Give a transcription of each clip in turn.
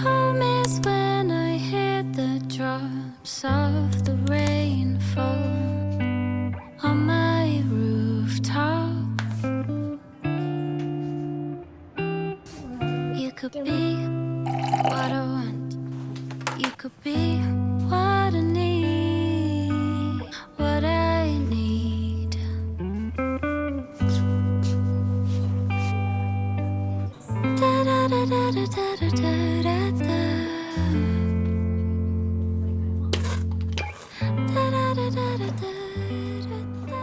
Home is when I hear the drops of the rain fall on my rooftop. You could be what I want. You could be what I need. What I need. Da da da da da da da da da. Da da da da da da da.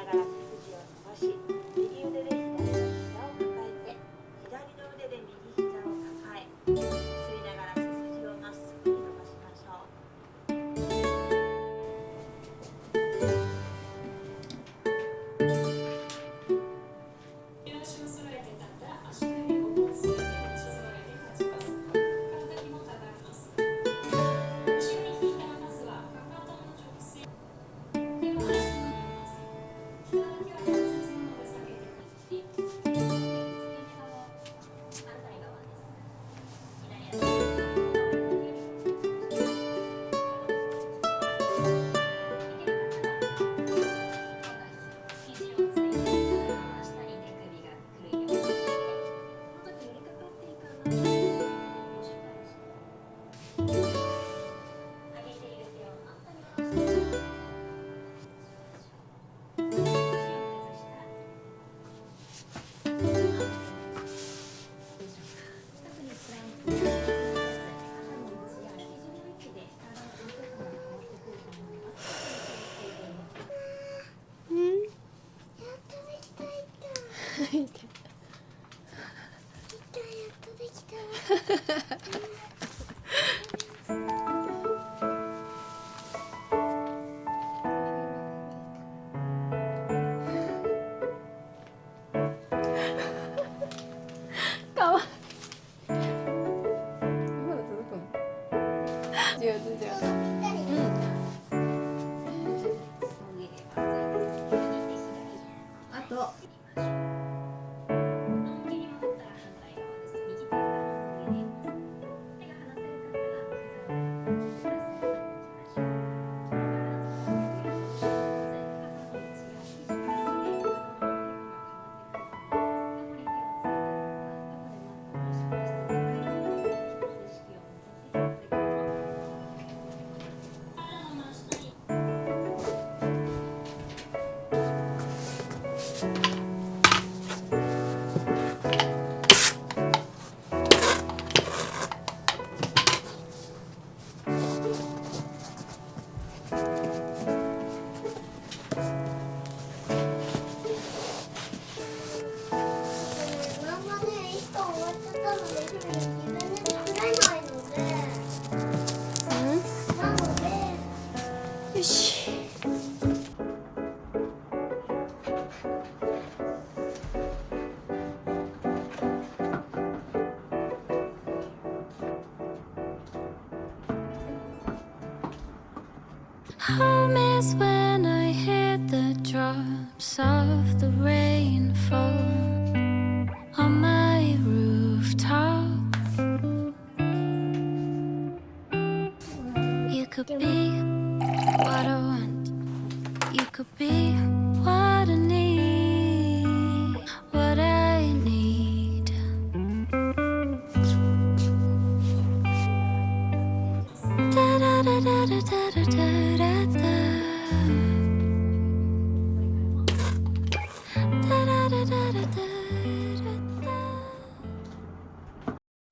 ながら背筋を伸ばし、右腕で左の膝を抱えて、左の腕で右膝を抱え、吸いながら背筋をまっすぐに伸ばしましょう。両足を揃えて立ったら足首を持つ。手を揃えて立ちます。体にもたたきます。後ろに引いたまずはかかとの直線。手は足の長さ。膝だけは関節のまで下げて振って。付け根側、反対側です。左足をかわいい。まだ続くの？違う違う違う。あと。よし。Home is when I hear the drops of the rain fall.